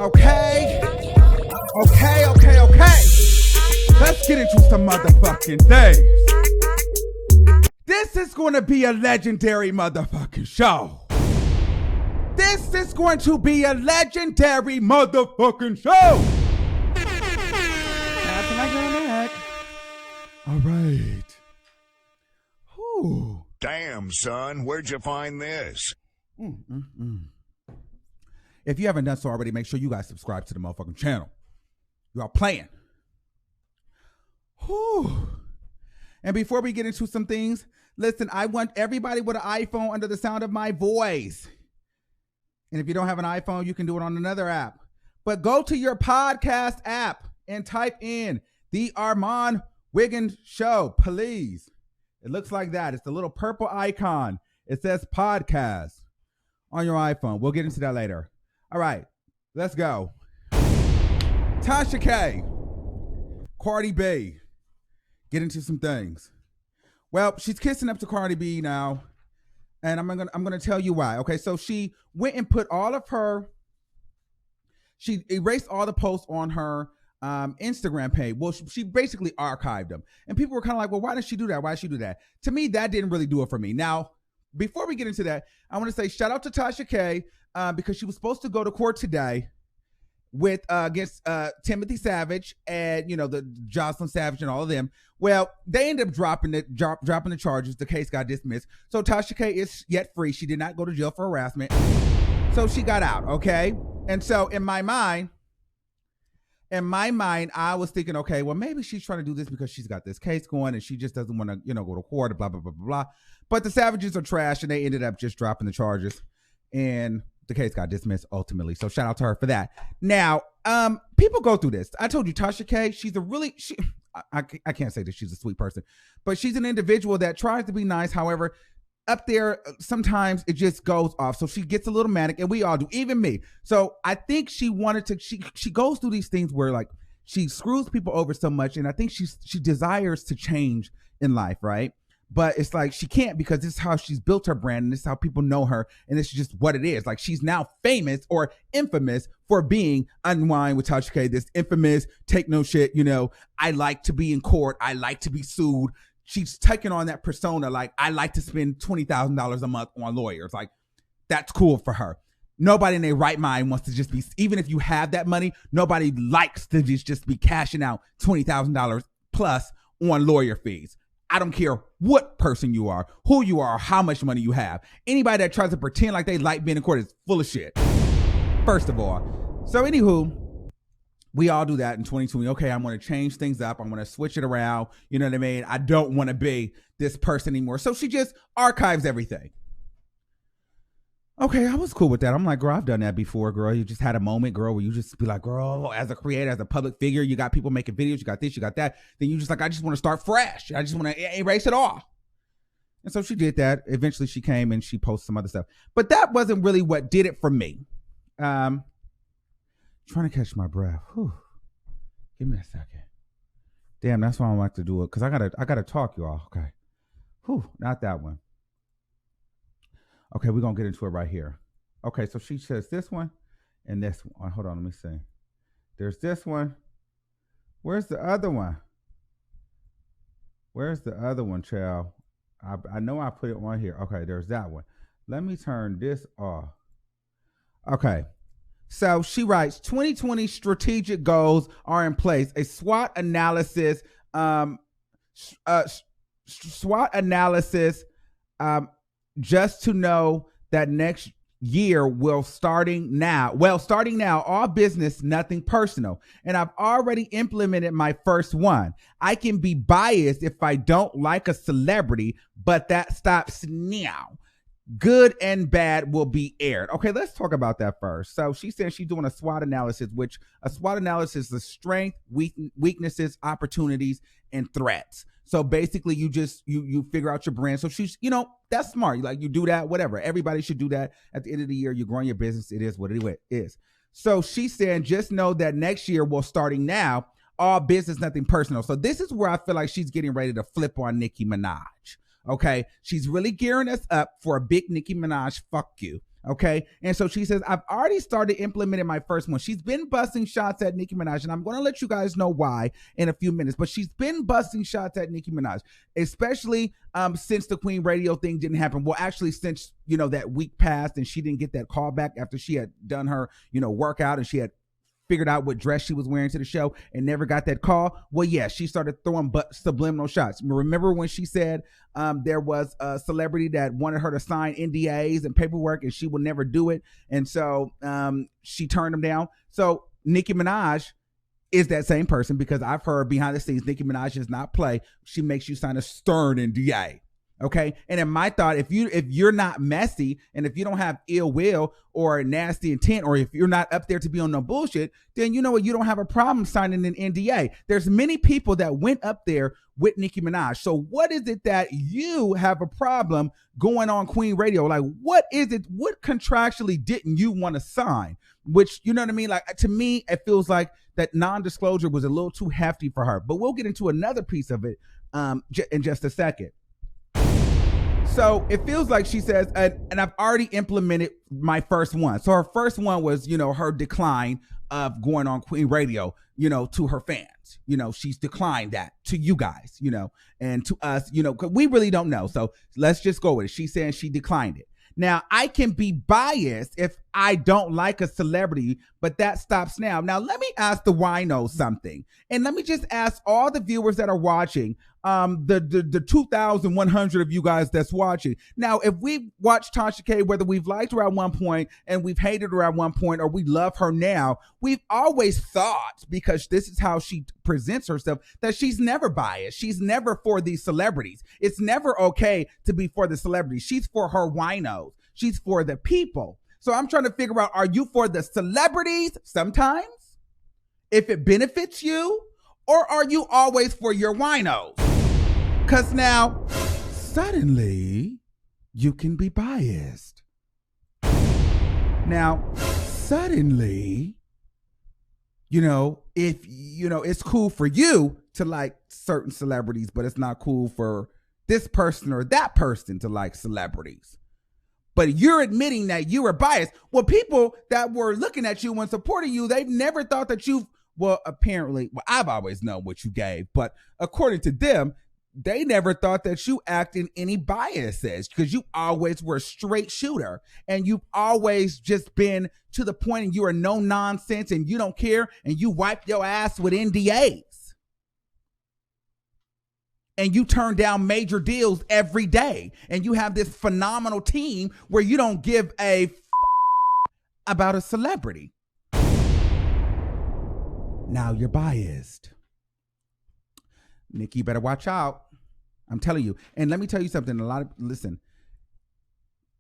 Okay. Let's get into some motherfucking things. This is going to be a legendary motherfucking show. This is going to be a legendary motherfucking show. All right. Whew. Damn, son, where'd you find this? If you haven't done so already, make sure you guys subscribe to the motherfucking channel. Y'all playing. Whew. And before we get into some things, listen, I want everybody with an iPhone under the sound of my voice. And if you don't have an iPhone, you can do it on another app. But go to your podcast app and type in the Armon Wiggins Show, please. It looks like that. It's the little purple icon. It says podcast on your iPhone. We'll get into that later. All right, let's go. TASHA K, Cardi B, get into some things. Well, she's kissing up to Cardi B now, and I'm gonna tell you why. Okay, so she went and put all of her, she erased all the posts on her Instagram page. Well, she basically archived them, and people were kind of like, well, why did she do that? Why did she do that? To me, that didn't really do it for me. Now, before we get into that, I want to say shout out to TASHA K because she was supposed to go to court today with against Timothy Savage and the Jocelyn Savage and all of them. Well, they ended up dropping the charges. The case got dismissed. So TASHA K is yet free. She did not go to jail for harassment, so she got out. Okay, and so in my mind, I was thinking, okay, well, maybe she's trying to do this because she's got this case going and she just doesn't want to, go to court, blah, blah, blah, blah, blah. But the Savages are trash and they ended up just dropping the charges and the case got dismissed ultimately. So shout out to her for that. Now, people go through this. I told you, TASHA K, she's a really, I can't say that she's a sweet person, but she's an individual that tries to be nice. However, up there, sometimes it just goes off. So she gets a little manic, and we all do, even me. So I think she wanted to, she goes through these things where like she screws people over so much. And I think she desires to change in life, right? But it's like she can't because this is how she's built her brand and this is how people know her. And it's just what it is. Like she's now famous or infamous for being Unwind with TASHA K, this infamous take no shit, I like to be in court. I like to be sued. She's taking on that persona. Like, I like to spend $20,000 a month on lawyers. Like, that's cool for her. Nobody in their right mind wants to just be, even if you have that money, nobody likes to just be cashing out $20,000 plus on lawyer fees. I don't care what person you are, who you are, how much money you have. Anybody that tries to pretend like they like being in court is full of shit. First of all. So anywho, we all do that in 2020. Okay, I'm going to change things up. I'm going to switch it around. You know what I mean? I don't want to be this person anymore. So she just archives everything. Okay, I was cool with that. I'm like, girl, I've done that before, girl. You just had a moment, girl, where you just be like, girl, as a creator, as a public figure, you got people making videos, you got this, you got that. Then you just like, I just want to start fresh. I just want to erase it all. And so she did that. Eventually she came and she posted some other stuff. But that wasn't really what did it for me. Trying to catch my breath. Whew. Give me a second. Damn, that's why I don't like to do it because I gotta talk, y'all. Okay. Whew, not that one. Okay, we're gonna get into it right here. Okay, so she says this one and this one. Hold on, let me see. There's this one. Where's the other one? Where's the other one, child? I know I put it on here. Okay, there's that one. Let me turn this off. Okay. So she writes, 2020 strategic goals are in place. A SWOT analysis, just to know that next year starting now, all business, nothing personal. And I've already implemented my first one. I can be biased if I don't like a celebrity, but that stops now. Good and bad will be aired. Okay, let's talk about that first. So she said she's doing a SWOT analysis, which a SWOT analysis is strength, weaknesses, opportunities, and threats. So basically you figure out your brand. So she's, that's smart. Like you do that, whatever. Everybody should do that. At the end of the year, you're growing your business. It is what it is. So she's saying, just know that next year, starting now, all business, nothing personal. So this is where I feel like she's getting ready to flip on Nicki Minaj. Okay, she's really gearing us up for a big Nicki Minaj fuck you. Okay. And so she says, I've already started implementing my first one. She's been busting shots at Nicki Minaj, and I'm going to let you guys know why in a few minutes, but she's been busting shots at Nicki Minaj, especially since the Queen Radio thing didn't happen. Well, actually, since, that week passed and she didn't get that call back after she had done her, workout, and she had figured out what dress she was wearing to the show and never got that call. Well, yeah, she started throwing subliminal shots. Remember when she said there was a celebrity that wanted her to sign NDAs and paperwork and she would never do it, and so she turned them down. So Nicki Minaj is that same person, because I've heard behind the scenes Nicki Minaj does not play. She makes you sign a stern NDA. Okay. And in my thought, if you're not messy, and if you don't have ill will or nasty intent, or if you're not up there to be on no bullshit, then you know what? You don't have a problem signing an NDA. There's many people that went up there with Nicki Minaj. So what is it that you have a problem going on Queen Radio? Like, what is it? What contractually didn't you want to sign? Which, you know what I mean? Like, to me, it feels like that non-disclosure was a little too hefty for her. But we'll get into another piece of it in just a second. So it feels like she says, and I've already implemented my first one. So her first one was, her decline of going on Queen Radio, to her fans. She's declined that to you guys, and to us, because we really don't know. So let's just go with it. She's saying she declined it. Now, I can be biased if I don't like a celebrity, but that stops now. Now, let me ask the wino something. And let me just ask all the viewers that are watching, the 2,100 of you guys that's watching. Now, if we watch TASHA K, whether we've liked her at one point and we've hated her at one point, or we love her now, we've always thought, because this is how she presents herself, that she's never biased. She's never for these celebrities. It's never okay to be for the celebrities. She's for her winos. She's for the people. So I'm trying to figure out, are you for the celebrities sometimes, if it benefits you, or are you always for your winos? Because now, suddenly, you can be biased. Now, suddenly, if, it's cool for you to like certain celebrities, but it's not cool for this person or that person to like celebrities. But you're admitting that you were biased. Well, people that were looking at you and supporting you, they've never thought that apparently, I've always known what you gave, but according to them, they never thought that you acted any biases, because you always were a straight shooter, and you've always just been to the point, and you are no nonsense, and you don't care, and you wipe your ass with NDAs. And you turn down major deals every day, and you have this phenomenal team where you don't give a about a celebrity. Now you're biased. Nicki, you better watch out. I'm telling you. And let me tell you something. Listen,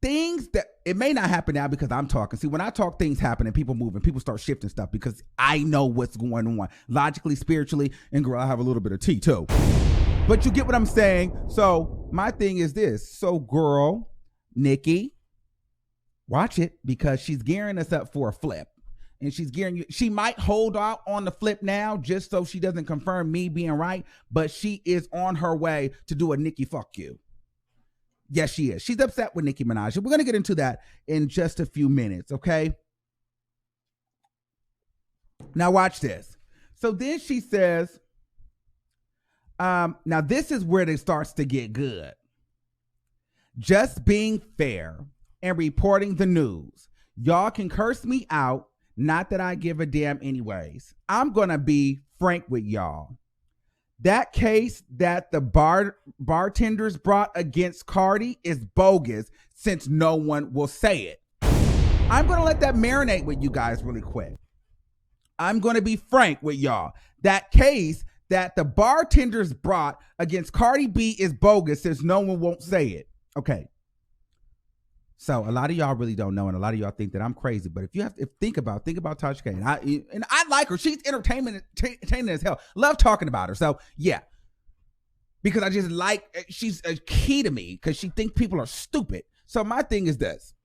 things that, it may not happen now because I'm talking. See, when I talk, things happen and people move and people start shifting stuff, because I know what's going on logically, spiritually, and girl, I have a little bit of tea too. But you get what I'm saying? So my thing is this. So girl, Nicki, watch it, because she's gearing us up for a flip. And she's gearing you. She might hold out on the flip now just so she doesn't confirm me being right, but she is on her way to do a Nicki fuck you. Yes, she is. She's upset with Nicki Minaj. We're going to get into that in just a few minutes, okay? Now watch this. So then she says, now this is where it starts to get good. Just being fair and reporting the news. Y'all can curse me out. Not that I give a damn anyways. I'm going to be frank with y'all. That case that the bartenders brought against Cardi is bogus, since no one will say it. I'm going to let that marinate with you guys really quick. I'm going to be frank with y'all. That case that the bartenders brought against Cardi B is bogus, since no one won't say it. Okay. So a lot of y'all really don't know, and a lot of y'all think that I'm crazy. But if you have to think about TASHA K, and I like her. She's entertaining as hell. Love talking about her. So yeah, because I just like, she's a key to me, because she thinks people are stupid. So my thing is this.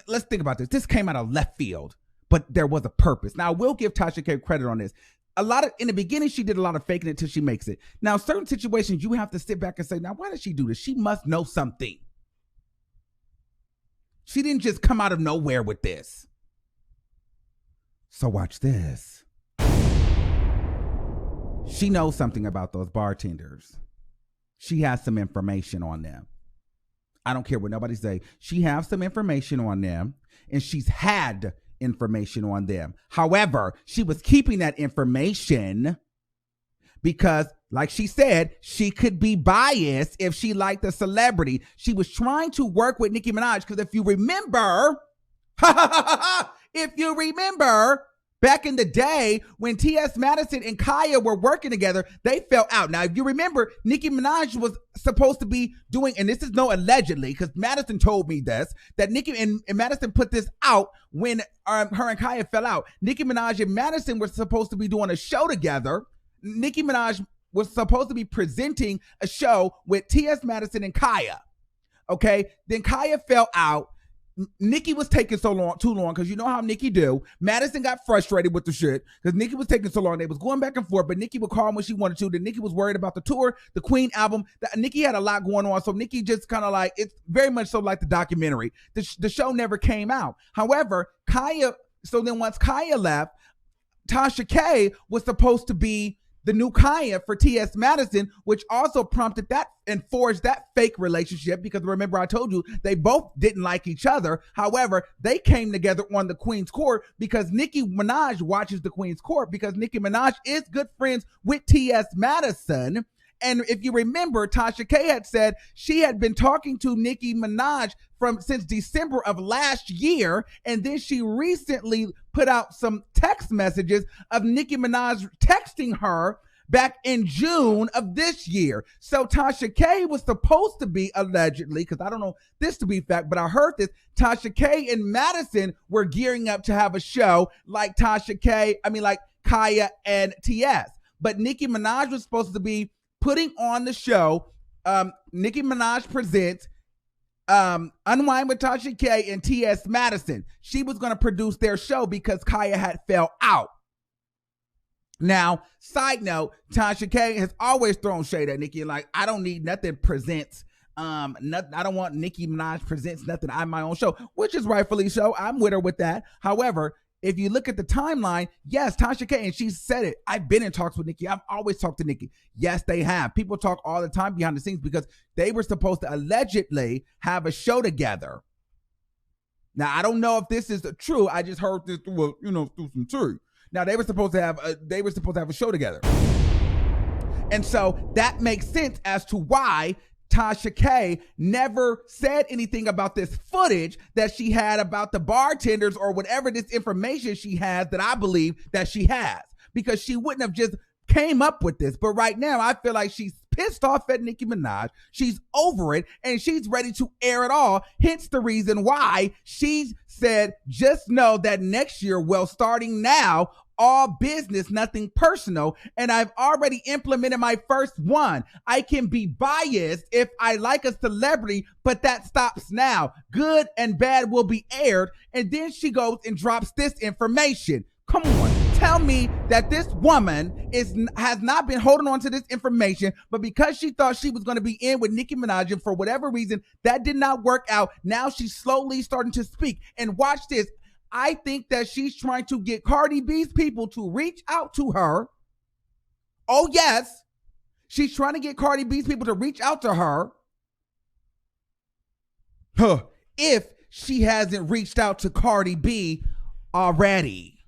Let's think about this. This came out of left field, but there was a purpose. Now, I will give TASHA K credit on this. In the beginning, she did a lot of faking it until she makes it. Now, certain situations, you have to sit back and say, now, why did she do this? She must know something. She didn't just come out of nowhere with this. So watch this. She knows something about those bartenders. She has some information on them. I don't care what nobody say. She has some information on them, and she's had information on them. However, she was keeping that information because, like she said, she could be biased if she liked a celebrity. She was trying to work with Nicki Minaj because if you remember, back in the day when T.S. Madison and Kaya were working together, they fell out. Now, if you remember, Nicki Minaj was supposed to be doing, and this is no allegedly, because Madison told me this, that Nicki and Madison put this out when her and Kaya fell out. Nicki Minaj and Madison were supposed to be doing a show together. Nicki Minaj was supposed to be presenting a show with T.S. Madison and Kaya. Okay, then Kaya fell out. Nicki was taking too long, because you know how Nicki do. Madison got frustrated with the shit because Nicki was taking so long. They was going back and forth, but Nicki would call when she wanted to. Then Nicki was worried about the tour, the Queen album. Nicki had a lot going on, so Nicki just kind of like, it's very much so like the documentary. The show never came out. However, so then once Kaya left, TASHA K was supposed to be the new Kaya for T.S. Madison, which also prompted that and forged that fake relationship because remember I told you they both didn't like each other. However, they came together on the Queen's Court because Nicki Minaj watches the Queen's Court because Nicki Minaj is good friends with T.S. Madison. And if you remember, TASHA K had said she had been talking to Nicki Minaj since December of last year, and then she recently put out some text messages of Nicki Minaj texting her back in June of this year. So TASHA K was supposed to be, allegedly, because I don't know this to be fact, but I heard this, TASHA K and Madison were gearing up to have a show like like Kaya and T.S. But Nicki Minaj was supposed to be putting on the show, Nicki Minaj Presents, Unwind with TASHA K and T.S. Madison. She was going to produce their show because Kaya had fell out. Now, side note, TASHA K has always thrown shade at Nicki, like, I don't need nothing presents. I don't want Nicki Minaj presents nothing. I'm my own show, which is rightfully so. I'm with her with that. However, if you look at the timeline, yes, TASHA K, and she said it, I've been in talks with Nicki. I've always talked to Nicki. Yes, they have. People talk all the time behind the scenes because they were supposed to allegedly have a show together. Now, I don't know if this is true. I just heard this through some truth. Now, they were supposed to have a show together. And so that makes sense as to why TASHA K never said anything about this footage that she had about the bartenders or whatever this information she has that I believe that she has, because she wouldn't have just came up with this. But right now, I feel like she's pissed off at Nicki Minaj. She's over it, and she's ready to air it all. Hence the reason why she's said, just know that next year, well, starting now, all business, nothing personal. And I've already implemented my first one. I can be biased if I like a celebrity, but that stops now. Good and bad will be aired. And then she goes and drops this information. Come on. Tell me that this woman has not been holding on to this information, but because she thought she was going to be in with Nicki Minaj, and for whatever reason, that did not work out. Now she's slowly starting to speak. And watch this. I think that she's trying to get Cardi B's people to reach out to her. Oh, yes. She's trying to get Cardi B's people to reach out to her. If she hasn't reached out to Cardi B already.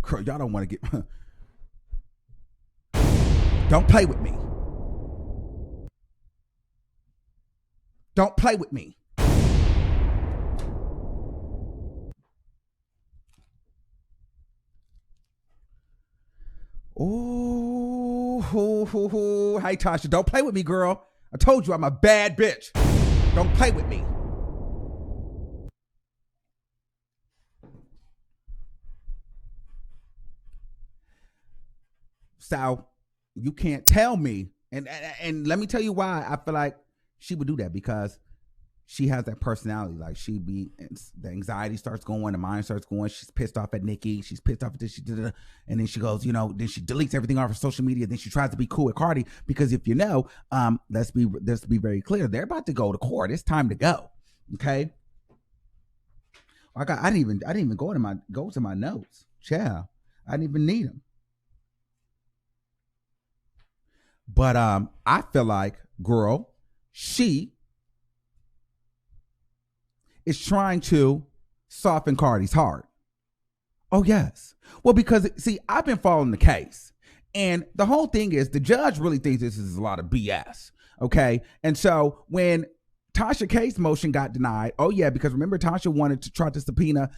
Y'all don't want to get... Don't play with me. Don't play with me. Ooh, hey Tasha, don't play with me, girl. I told you I'm a bad bitch. Don't play with me. So you can't tell me, and let me tell you why I feel like she would do that, because she has that personality. Like the anxiety starts going, the mind starts going. She's pissed off at Nicki. She's pissed off at this. And then she goes, then she deletes everything off her social media. Then she tries to be cool with Cardi because if you know, let's be very clear. They're about to go to court. It's time to go. Okay. I didn't even go to my notes. Yeah, I didn't even need them. But I feel like, girl, she is trying to soften Cardi's heart. Oh, yes. Well, because, see, I've been following the case. And the whole thing is the judge really thinks this is a lot of BS. Okay. And so when TASHA K's motion got denied, oh, yeah, because remember, TASHA wanted to try to subpoena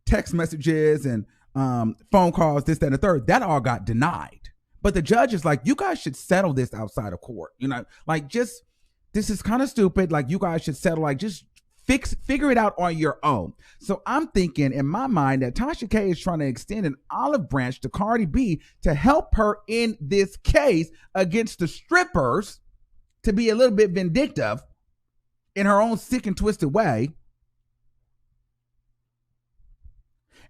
text messages and phone calls, this, that, and the third. That all got denied. But the judge is like, you guys should settle this outside of court. Like, just, this is kind of stupid. Like, you guys should settle, like, just figure it out on your own. So I'm thinking in my mind that TASHA K is trying to extend an olive branch to Cardi B to help her in this case against the strippers, to be a little bit vindictive in her own sick and twisted way.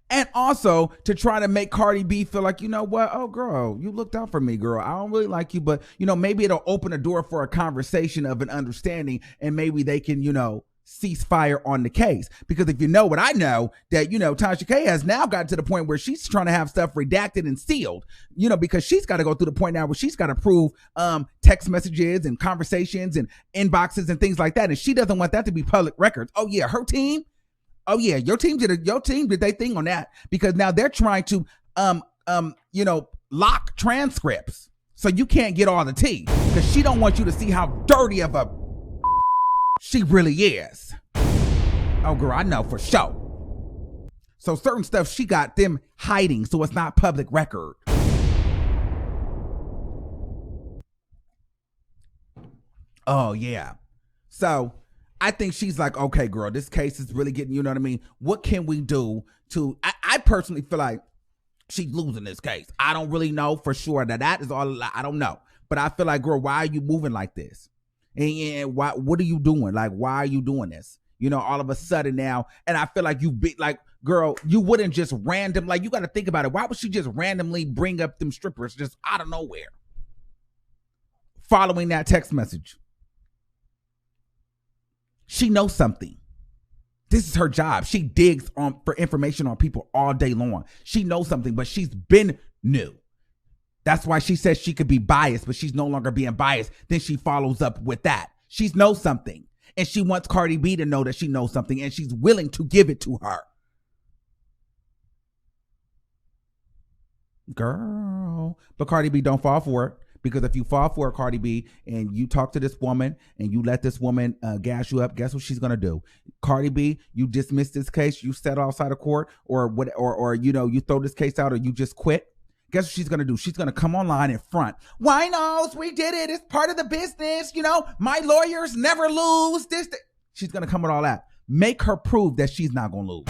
And also to try to make Cardi B feel like, you know what? Oh, girl, you looked out for me, girl. I don't really like you, but, maybe it'll open a door for a conversation of an understanding, and maybe they can, cease fire on the case. Because if you know what I know, that, TASHA K has now gotten to the point where she's trying to have stuff redacted and sealed, because she's got to go through the point now where she's got to prove text messages and conversations and inboxes and things like that. And she doesn't want that to be public records. Oh, yeah, her team. Oh, yeah, your team did their thing on that, because now they're trying to, lock transcripts so you can't get all the tea, because she don't want you to see how dirty of a she really is. Oh, girl, I know for sure. So certain stuff she got them hiding, so it's not public record. Oh, yeah. So I think she's like, okay, girl, this case is really getting, you know what I mean? What can we do to, I personally feel like she's losing this case. I don't really know for sure. That is all, I don't know. But I feel like, girl, why are you moving like this? And what are you doing? Like, why are you doing this? All of a sudden now, and I feel like girl, you wouldn't just you got to think about it. Why would she just randomly bring up them strippers just out of nowhere? Following that text message. She knows something. This is her job. She digs for information on people all day long. She knows something, but she's been new. That's why she says she could be biased, but she's no longer being biased. Then she follows up with that. She knows something, and she wants Cardi B to know that she knows something, and she's willing to give it to her. Girl. But Cardi B, don't fall for it. Because if you fall for it, Cardi B, and you talk to this woman and you let this woman gas you up, guess what she's gonna do? Cardi B, you dismiss this case, you settle outside of court, or what, or you throw this case out, or you just quit. Guess what she's gonna do? She's gonna come online in front. Why knows? We did it. It's part of the business. My lawyers never lose. She's gonna come with all that. Make her prove that she's not gonna lose.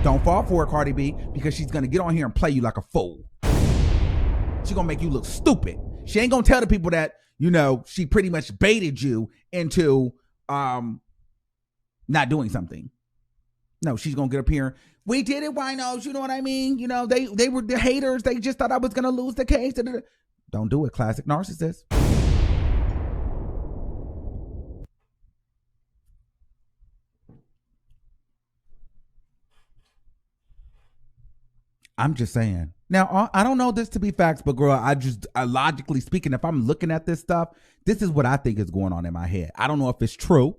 Don't fall for it, Cardi B, because she's gonna get on here and play you like a fool. She's gonna make you look stupid. She ain't gonna tell the people that, she pretty much baited you into not doing something. No, she's gonna get up here. We did it, winos. You know what I mean? They were the haters. They just thought I was gonna lose the case. Don't do it, classic narcissist. I'm just saying. Now, I don't know this to be facts, but girl, I logically speaking, if I'm looking at this stuff, this is what I think is going on in my head. I don't know if it's true,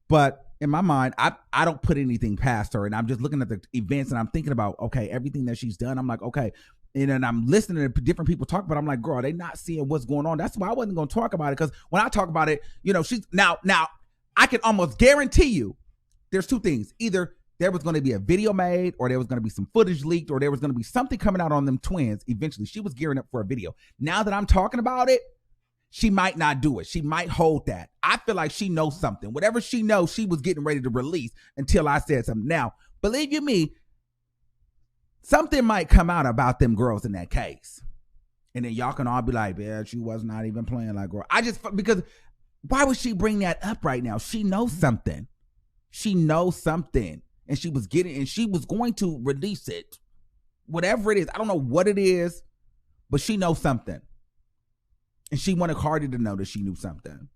but in my mind, I don't put anything past her, and I'm just looking at the events and I'm thinking about, okay, everything that she's done. I'm like, okay. And then I'm listening to different people talk about it. I'm like, girl, they not seeing what's going on. That's why I wasn't going to talk about it. Because when I talk about it, she's now I can almost guarantee you there's two things. Either there was going to be a video made, or there was going to be some footage leaked, or there was going to be something coming out on them twins. Eventually, she was gearing up for a video. Now that I'm talking about it, she might not do it. She might hold that. I feel like she knows something. Whatever she knows, she was getting ready to release until I said something. Now, believe you me, something might come out about them girls in that case. And then y'all can all be like, yeah, she was not even playing like girl. Because Why would she bring that up right now? She knows something. She knows something. And she was going to release it. Whatever it is. I don't know what it is, but she knows something. And she wanted Cardi to know that she knew something.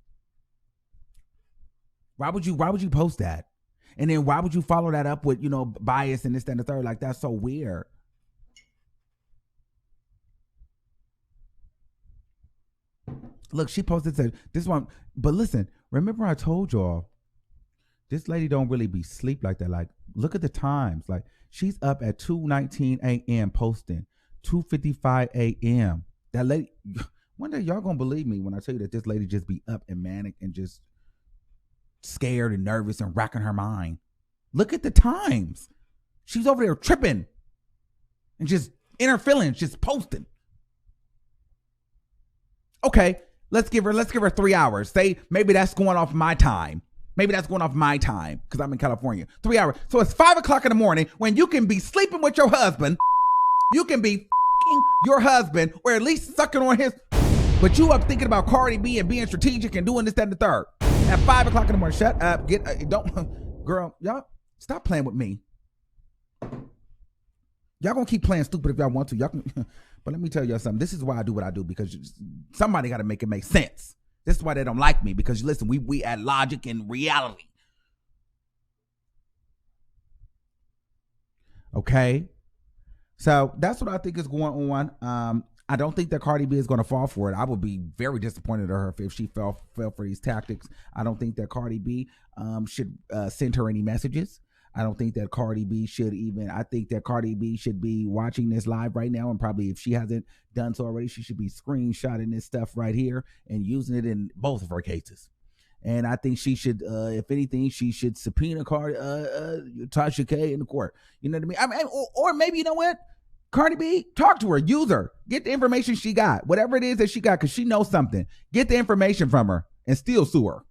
Why would you post that? And then why would you follow that up with, bias and this, that, and the third? Like, that's so weird. Look, she posted, said, this one, but listen, remember I told y'all, this lady don't really be sleep like that. Like, look at the times. Like, she's up at 2:19 a.m. posting, 2:55 a.m. That lady, one day y'all gonna believe me when I tell you that this lady just be up and manic and just scared and nervous and racking her mind. Look at the times. She's over there tripping and just in her feelings, just posting. Okay, let's give her 3 hours. Say maybe that's going off my time. Maybe that's going off my time because I'm in California. 3 hours. So it's 5 o'clock in the morning when you can be sleeping with your husband. You can be your husband or at least sucking on his. But you up thinking about Cardi B and being strategic and doing this, that, and the third. At 5 o'clock in the morning, shut up. Girl, y'all stop playing with me. Y'all gonna keep playing stupid if y'all want to. Y'all can, but let me tell y'all something. This is why I do what I do, because somebody got to make it make sense. This is why they don't like me, because listen, we add logic and reality. Okay, so that's what I think is going on. I don't think that Cardi B is going to fall for it. I would be very disappointed in her if she fell for these tactics. I don't think that Cardi B should send her any messages. I don't think that Cardi B should even, I think that Cardi B should be watching this live right now, and probably if she hasn't done so already, she should be screenshotting this stuff right here and using it in both of her cases. And I think she should, if anything, she should subpoena TASHA K in the court. You know what I mean? Or maybe, you know what? Cardi B, talk to her, use her, get the information she got, whatever it is that she got, because she knows something. Get the information from her and still sue her.